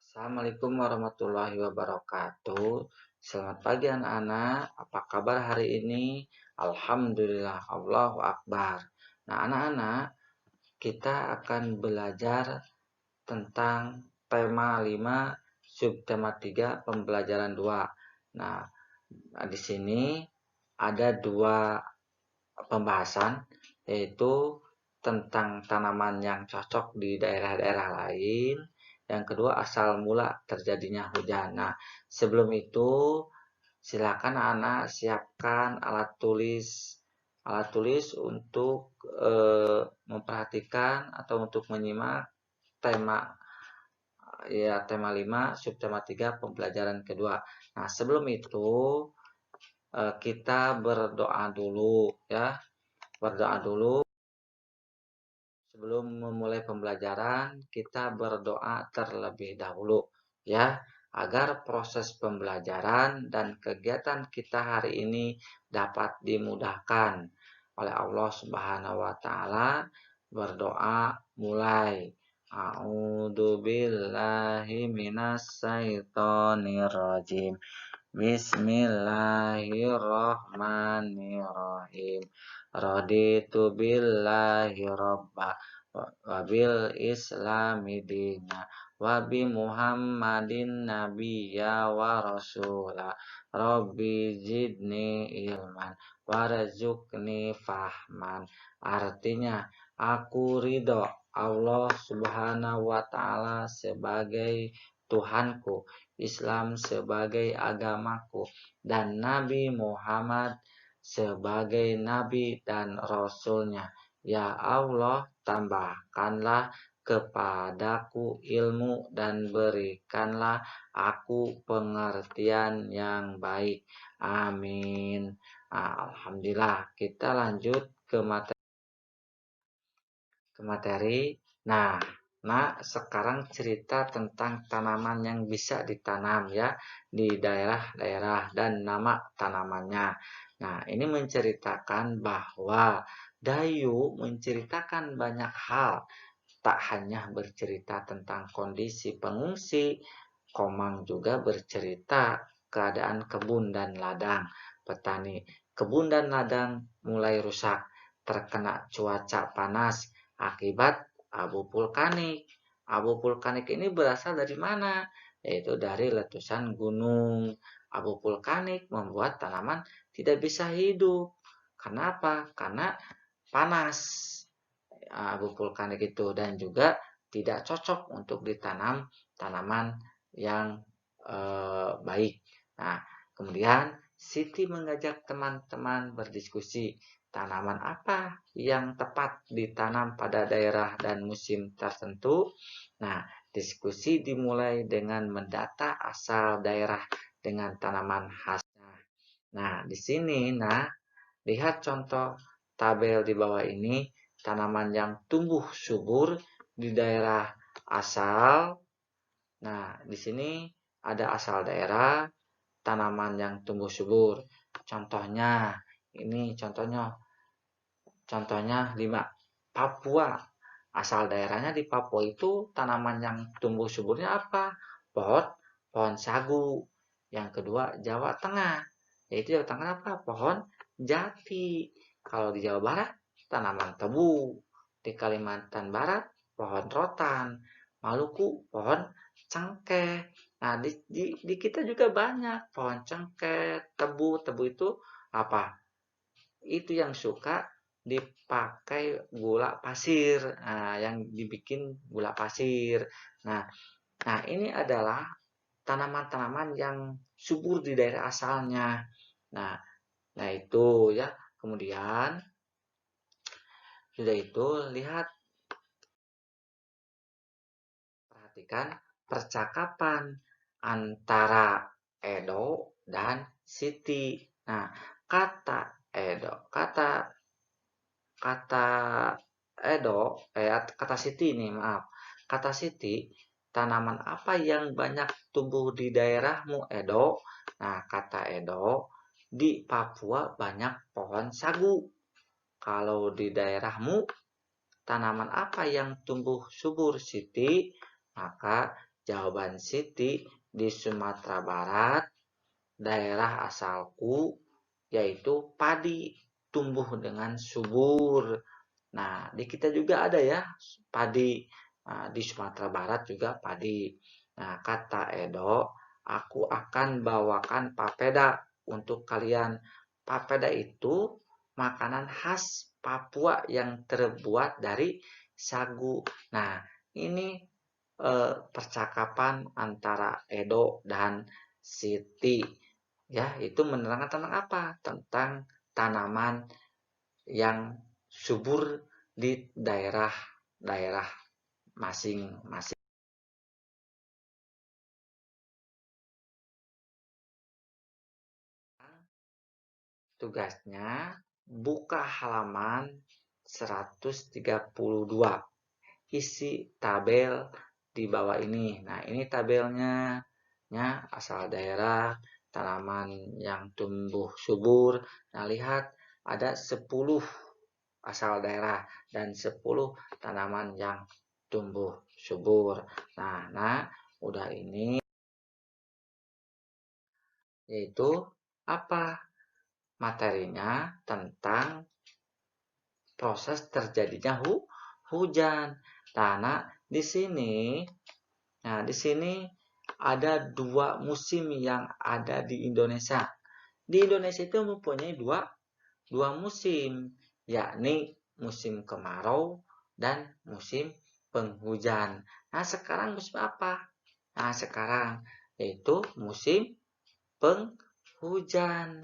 Assalamualaikum warahmatullahi wabarakatuh. Selamat pagi anak-anak. Apa kabar hari ini? Alhamdulillah, Allahu Akbar. Nah, anak-anak, kita akan belajar tentang tema 5, subtema 3, pembelajaran 2. Nah, di sini ada dua pembahasan, yaitu tentang tanaman yang cocok di daerah-daerah lain. Yang kedua, asal mula terjadinya hujan. Nah, sebelum itu, silakan anak siapkan alat tulis untuk memperhatikan atau untuk menyimak tema 5 subtema 3 pembelajaran kedua. Nah, sebelum itu kita berdoa dulu ya. Berdoa dulu. Sebelum memulai pembelajaran, kita berdoa terlebih dahulu ya, agar proses pembelajaran dan kegiatan kita hari ini dapat dimudahkan oleh Allah Subhanahu wa taala. Berdoa mulai. A'udzubillahi minasyaitonirrajim. Bismillahirrahmanirrahim. Raditu billahi robba wabil islami dina wabi muhammadin nabiyya wa rasula rabbi zidni ilman warzuqni fahman. Artinya, aku ridho Allah Subhanahu wa taala sebagai Tuhanku, Islam sebagai agamaku, dan Nabi Muhammad sebagai nabi dan rasulnya. Ya Allah, tambahkanlah kepadaku ilmu dan berikanlah aku pengertian yang baik. Amin. Alhamdulillah. Kita lanjut ke materi. Nah, sekarang cerita tentang tanaman yang bisa ditanam ya di daerah-daerah dan nama tanamannya. Nah, ini menceritakan bahwa Dayu menceritakan banyak hal. Tak hanya bercerita tentang kondisi pengungsi, Komang juga bercerita keadaan kebun dan ladang petani. Kebun dan ladang mulai rusak, terkena cuaca panas akibat abu vulkanik. Abu vulkanik ini berasal dari mana? Yaitu dari letusan gunung. Abu vulkanik membuat tanaman tidak bisa hidup. Kenapa? Karena panas abu vulkanik itu, dan juga tidak cocok untuk ditanam tanaman yang baik. Nah, kemudian Siti mengajak teman-teman berdiskusi tanaman apa yang tepat ditanam pada daerah dan musim tertentu. Nah, diskusi dimulai dengan mendata asal daerah dengan tanaman khasnya. Nah, di sini, lihat contoh tabel di bawah ini, tanaman yang tumbuh subur di daerah asal. Nah, di sini ada asal daerah, tanaman yang tumbuh subur. Contohnya, ini contohnya 5. Papua. Asal daerahnya di Papua itu tanaman yang tumbuh suburnya apa? Pohon sagu. Yang kedua, Jawa Tengah. Yaitu Jawa Tengah apa? Pohon jati. Kalau di Jawa Barat, tanaman tebu. Di Kalimantan Barat, pohon rotan. Maluku, pohon cengkeh. Nah, di kita juga banyak pohon cengkeh, tebu. Tebu itu apa? Itu yang suka dipakai gula pasir. Nah, yang dibikin gula pasir. Nah, ini adalah tanaman-tanaman yang subur di daerah asalnya. Nah itu ya. Kemudian sudah itu, lihat, perhatikan percakapan antara Edo dan Siti. Nah, kata Edo, kata Edo, kata Siti ini, maaf. Kata Siti, tanaman apa yang banyak tumbuh di daerahmu, Edo? Nah, kata Edo, di Papua banyak pohon sagu. Kalau di daerahmu, tanaman apa yang tumbuh subur, Siti? Maka Jawaban Siti di Sumatera Barat, daerah asalku, yaitu padi tumbuh dengan subur. Nah, di kita juga ada ya padi. Nah, di Sumatera Barat juga padi. Nah, kata Edo, aku akan bawakan papeda untuk kalian. Papeda itu makanan khas Papua yang terbuat dari sagu. Nah, ini percakapan antara Edo dan Siti. Ya, itu menerangkan tentang apa? Tentang tanaman yang subur di daerah-daerah masing-masing. Tugasnya buka halaman 132. Isi tabel di bawah ini. Nah, ini tabelnya. Ya, asal daerah, tanaman yang tumbuh subur. Nah, lihat ada 10 asal daerah dan 10 tanaman yang tumbuh subur. Nah, udah ini yaitu apa? Materinya tentang proses terjadinya hujan. Nah, di sini, ada 2 musim yang ada di Indonesia. Di Indonesia itu mempunyai dua musim, yakni musim kemarau dan musim penghujan. Nah, sekarang musim apa? Nah, sekarang yaitu musim penghujan.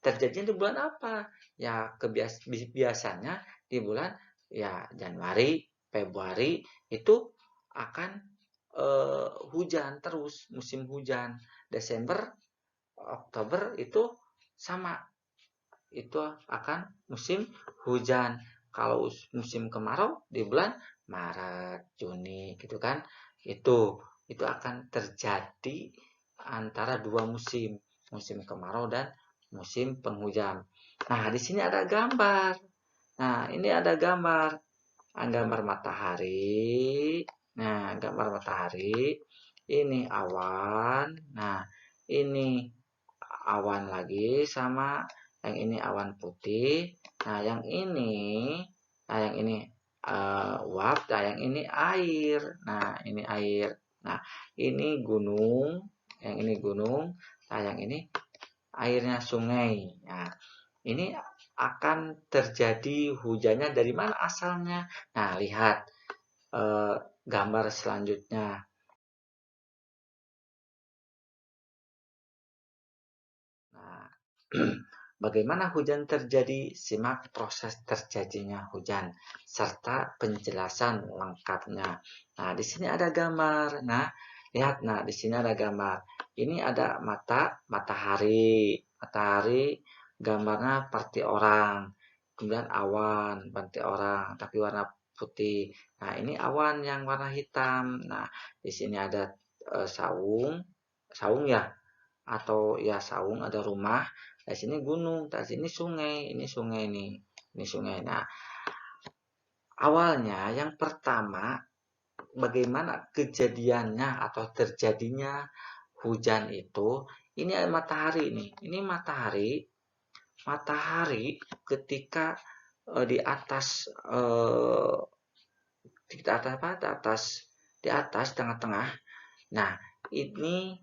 Terjadinya di bulan apa? Ya, biasanya di bulan ya Januari, Februari itu akan hujan terus, musim hujan. Desember, Oktober itu sama, itu akan musim hujan. Kalau musim kemarau di bulan Maret, Juni gitu kan. Itu akan terjadi antara 2 musim, musim kemarau dan musim penghujan. Nah, di sini ada gambar. Nah, ini ada gambar matahari. Nah, gambar matahari. Ini awan. Nah, ini awan lagi sama yang ini awan putih. Nah, yang ini uap. Nah, yang ini air. Nah, ini air. Nah, ini gunung. Yang ini gunung. Nah, yang ini airnya sungai. Nah, ini akan terjadi hujannya dari mana asalnya? Nah, lihat gambar selanjutnya. Nah, bagaimana hujan terjadi? Simak proses terjadinya hujan serta penjelasan lengkapnya. Nah, di sini ada gambar. Nah, lihat. Nah, di sini ada gambar. Ini ada matahari. Matahari gambarnya seperti orang. Kemudian awan seperti orang, tapi warna putih. Nah, ini awan yang warna hitam. Nah, di sini ada saung. Saung ya, atau ya saung, ada rumah. Di sini gunung, di sini sungai, ini sungai nih, ini sungai. Nah, awalnya yang pertama bagaimana kejadiannya atau terjadinya hujan itu, ini ada matahari nih. Ini matahari ketika di atas di atas tengah-tengah. Nah, ini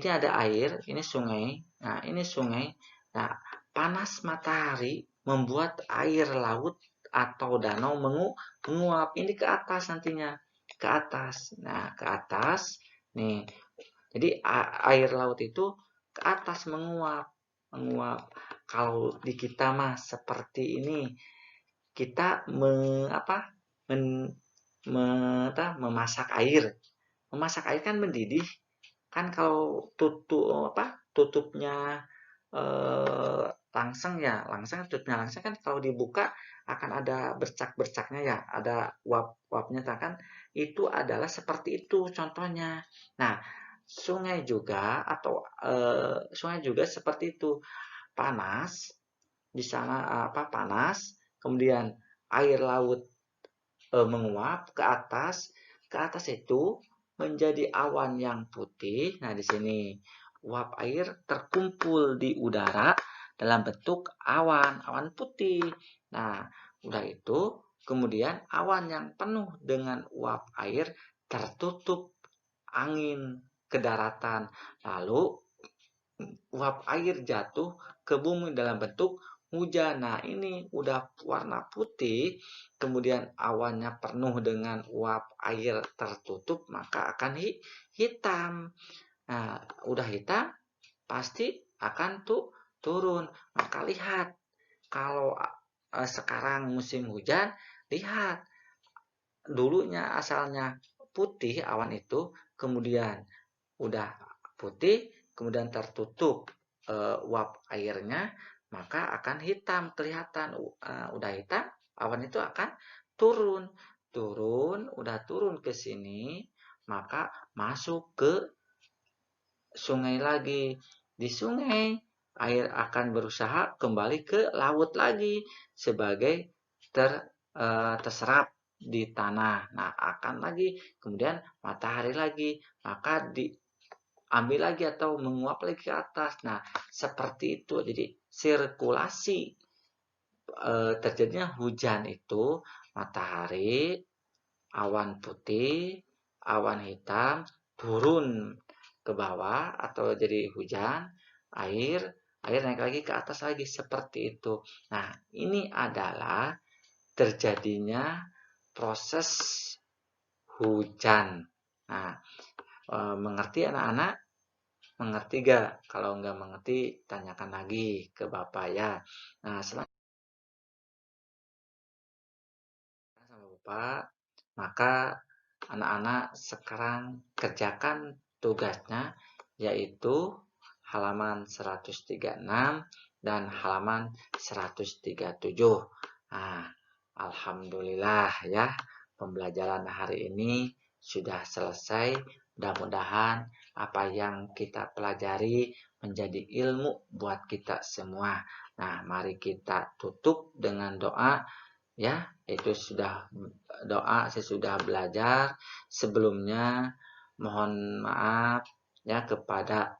ada air, ini sungai. Nah, ini sungai. Nah, panas matahari membuat air laut atau danau menguap. Ini ke atas nantinya. Ke atas. Nah, ke atas. Nih. Jadi air laut itu ke atas menguap. Menguap. Kalau di kita mah seperti ini. Kita memasak air. Memasak air kan mendidih. Kan kalau tutupnya langseng tutupnya langseng kan kalau dibuka akan ada bercak-bercaknya ya, ada uap-uapnya kan, itu adalah seperti itu contohnya. Nah, sungai juga seperti itu, panas di sana, panas, kemudian air laut menguap ke atas itu menjadi awan yang putih. Nah, di sini uap air terkumpul di udara dalam bentuk awan putih. Nah, udah itu kemudian awan yang penuh dengan uap air tertutup angin ke daratan. Lalu uap air jatuh ke bumi dalam bentuk hujan. Nah, ini udah warna putih, kemudian awannya penuh dengan uap air tertutup, maka akan hitam. Nah, udah hitam, pasti akan turun. Maka lihat, kalau sekarang musim hujan, lihat, dulunya asalnya putih awan itu, kemudian udah putih, kemudian tertutup uap airnya, maka akan hitam kelihatan. Udah hitam, awan itu akan udah turun ke sini, maka masuk ke sungai lagi. Di sungai, air akan berusaha kembali ke laut lagi sebagai terserap di tanah. Nah, akan lagi, kemudian matahari lagi, maka diambil lagi atau menguap lagi ke atas. Nah, seperti itu. Jadi sirkulasi terjadinya hujan itu matahari, awan putih, awan hitam turun ke bawah atau jadi hujan, air naik lagi ke atas lagi seperti itu. Nah, ini adalah terjadinya proses hujan. Nah, mengerti anak-anak? Mengerti gak? Kalau nggak mengerti, tanyakan lagi ke Bapak ya. Nah, selanjutnya sama Bapak, maka anak-anak sekarang kerjakan tugasnya, yaitu halaman 136 dan halaman 137. Nah, alhamdulillah ya, pembelajaran hari ini sudah selesai. Mudah-mudahan apa yang kita pelajari menjadi ilmu buat kita semua. Nah, mari kita tutup dengan doa ya, itu sudah doa sesudah belajar. Sebelumnya mohon maaf ya kepada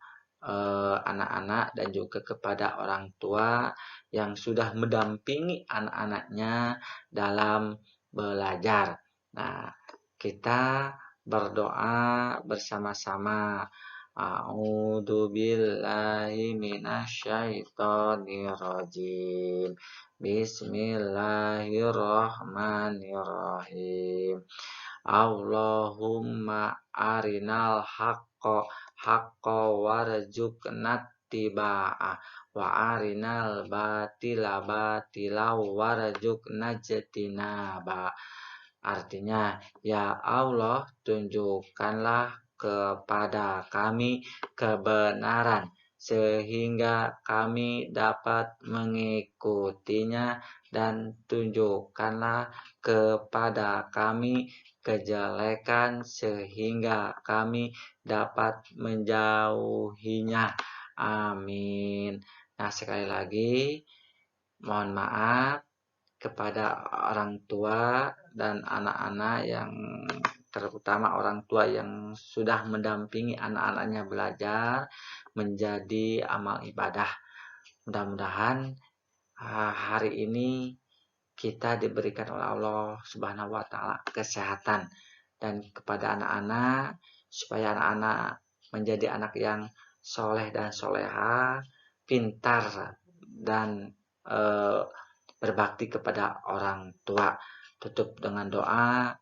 anak-anak dan juga kepada orang tua yang sudah mendampingi anak-anaknya dalam belajar. Nah, kita berdoa bersama-sama. A'udzu billahi minasyaitonir rajim. Bismillahirrahmanirrahim. Allahumma arinal haqqo warzuqna tibaa wa arinal batila warzuqna jatinaba. Artinya, ya Allah, tunjukkanlah kepada kami kebenaran sehingga kami dapat mengikutinya, dan tunjukkanlah kepada kami kejelekan sehingga kami dapat menjauhinya. Amin. Nah, sekali lagi mohon maaf kepada orang tua dan anak-anak yang terutama orang tua yang sudah mendampingi anak-anaknya belajar menjadi amal ibadah. Mudah-mudahan hari ini kita diberikan oleh Allah Subhanahu wa taala kesehatan, dan kepada anak-anak supaya anak-anak menjadi anak yang soleh dan soleha, pintar dan berbakti kepada orang tua. Tutup dengan doa,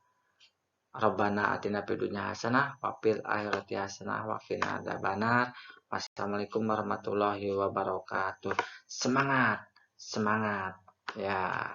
Rabbana atina fid dunya hasanah wa fil akhirati hasanah wa qina adzabannar. Wassalamualaikum warahmatullahi wabarakatuh. Semangat, semangat ya.